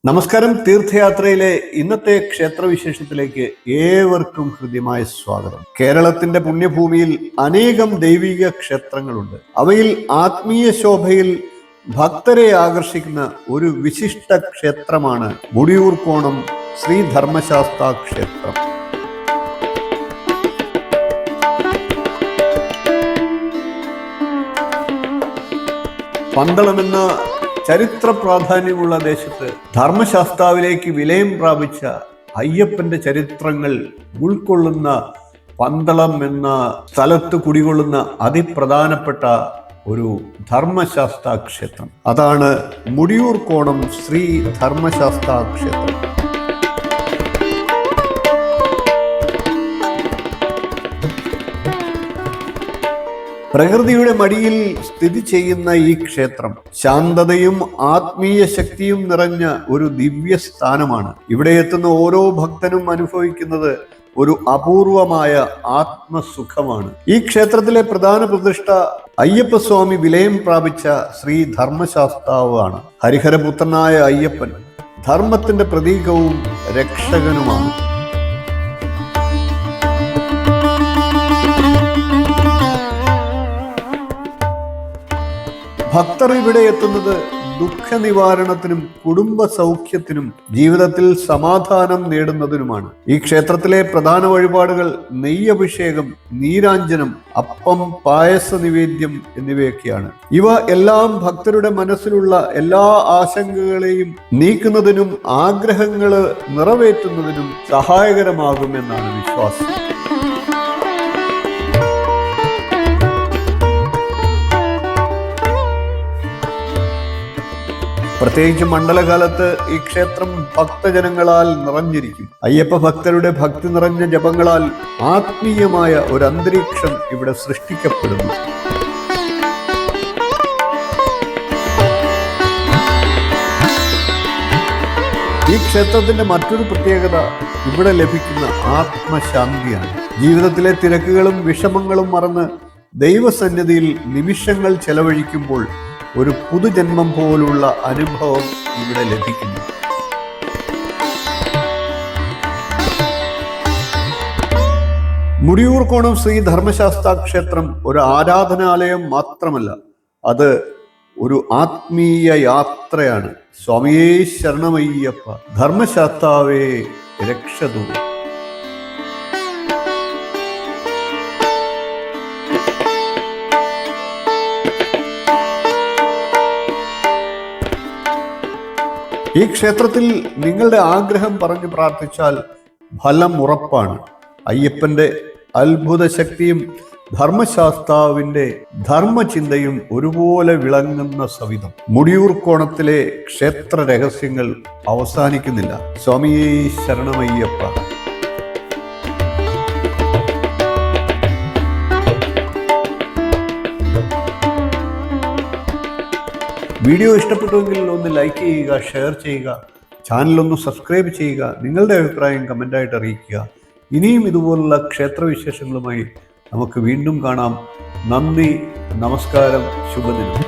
നമസ്കാരം. തീർത്ഥയാത്രയിലെ ഇന്നത്തെ ക്ഷേത്രവിശേഷത്തിലേക്ക് ഏവർക്കും ഹൃദ്യമായ സ്വാഗതം. കേരളത്തിന്റെ പുണ്യഭൂമിയിൽ അനേകം ദൈവിക ക്ഷേത്രങ്ങളുണ്ട്. അവയിൽ ആത്മീയ ശോഭയിൽ ഭക്തരെ ആകർഷിക്കുന്ന ഒരു വിശിഷ്ട ക്ഷേത്രമാണ് മുടിയൂർക്കോണം ശ്രീ ധർമ്മശാസ്താ ക്ഷേത്രം. പന്തളമെന്ന ചരിത്ര പ്രാധാന്യമുള്ള ദേശത്ത് ധർമ്മശാസ്താവിലേക്ക് വിലയം പ്രാപിച്ച അയ്യപ്പന്റെ ചരിത്രങ്ങൾ ഉൾക്കൊള്ളുന്ന പന്തളം എന്ന സ്ഥലത്ത് കുടികൊള്ളുന്ന അതിപ്രധാനപ്പെട്ട ഒരു ധർമ്മശാസ്താ ക്ഷേത്രം. അതാണ് മുടിയൂർക്കോണം ശ്രീ ധർമ്മശാസ്താ ക്ഷേത്രം. പ്രകൃതിയുടെ മടിയിൽ സ്ഥിതി ചെയ്യുന്ന ഈ ക്ഷേത്രം ശാന്തതയും ആത്മീയ ശക്തിയും നിറഞ്ഞ ഒരു ദിവ്യ സ്ഥാനമാണ്. ഇവിടെ എത്തുന്ന ഓരോ ഭക്തനും അനുഭവിക്കുന്നത് ഒരു അപൂർവമായ ആത്മസുഖമാണ്. ഈ ക്ഷേത്രത്തിലെ പ്രധാന പ്രതിഷ്ഠ അയ്യപ്പസ്വാമി വിലയം പ്രാപിച്ച ശ്രീ ധർമ്മശാസ്താവ് ആണ്. ഹരിഹരപുത്രനായ അയ്യപ്പൻ ധർമ്മത്തിന്റെ പ്രതീകവും രക്ഷകനുമാണ്. ഭക്തർ ഇവിടെ എത്തുന്നത് ദുഃഖ നിവാരണത്തിനും കുടുംബ സൗഖ്യത്തിനും ജീവിതത്തിൽ സമാധാനം നേടുന്നതിനുമാണ്. ഈ ക്ഷേത്രത്തിലെ പ്രധാന വഴിപാടുകൾ നെയ്യഭിഷേകം, നീരാഞ്ജനം, അപ്പം, പായസ നിവേദ്യം എന്നിവയൊക്കെയാണ്. ഇവ എല്ലാം ഭക്തരുടെ മനസ്സിലുള്ള എല്ലാ ആശങ്കകളെയും നീക്കുന്നതിനും ആഗ്രഹങ്ങൾ നിറവേറ്റുന്നതിനും സഹായകരമാകുമെന്നാണ് വിശ്വാസം. പ്രത്യേകിച്ച് മണ്ഡലകാലത്ത് ഈ ക്ഷേത്രം ഭക്തജനങ്ങളാൽ നിറഞ്ഞിരിക്കും. അയ്യപ്പ ഭക്തരുടെ ഭക്തി നിറഞ്ഞ ജപങ്ങളാൽ ആത്മീയമായ ഒരു അന്തരീക്ഷം ഇവിടെ സൃഷ്ടിക്കപ്പെടുന്നു. ഈ ക്ഷേത്രത്തിന്റെ മറ്റൊരു പ്രത്യേകത ഇവിടെ ലഭിക്കുന്ന ആത്മശാന്തിയാണ്. ജീവിതത്തിലെ തിരക്കുകളും വിഷമങ്ങളും മറന്ന് ദൈവസന്നിധിയിൽ നിമിഷങ്ങൾ ചെലവഴിക്കുമ്പോൾ ഒരു പുതുജന്മം പോലുള്ള അനുഭവം ഇവിടെ ലഭിക്കുന്നു. മുടിയൂർക്കോണം ശ്രീ ധർമ്മശാസ്താ ക്ഷേത്രം ഒരു ആരാധനാലയം മാത്രമല്ല, അത് ഒരു ആത്മീയ യാത്രയാണ്. സ്വാമിയേ ശരണമയ്യപ്പ, ധർമ്മശാസ്താവേ രക്ഷതൂ. ഈ ക്ഷേത്രത്തിൽ നിങ്ങളുടെ ആഗ്രഹം പറഞ്ഞു പ്രാർത്ഥിച്ചാൽ ഫലം ഉറപ്പാണ്. അയ്യപ്പന്റെ അത്ഭുത ശക്തിയും ധർമ്മശാസ്താവിന്റെ ധർമ്മചിന്തയും ഒരുപോലെ വിളങ്ങുന്ന സവിധം മുടിയൂർക്കോണത്തിലെ ക്ഷേത്ര രഹസ്യങ്ങൾ അവസാനിക്കുന്നില്ല. സ്വാമിയേ ശരണമയ്യപ്പ. വീഡിയോ ഇഷ്ടപ്പെട്ടുവെങ്കിൽ ഒന്ന് ലൈക്ക് ചെയ്യുക, ഷെയർ ചെയ്യുക, ചാനലൊന്ന് സബ്സ്ക്രൈബ് ചെയ്യുക, നിങ്ങളുടെ അഭിപ്രായം കമൻ്റായിട്ട് അറിയിക്കുക. ഇനിയും ഇതുപോലുള്ള ക്ഷേത്രവിശേഷങ്ങളുമായി നമുക്ക് വീണ്ടും കാണാം. നന്ദി, നമസ്കാരം, ശുഭദിനം.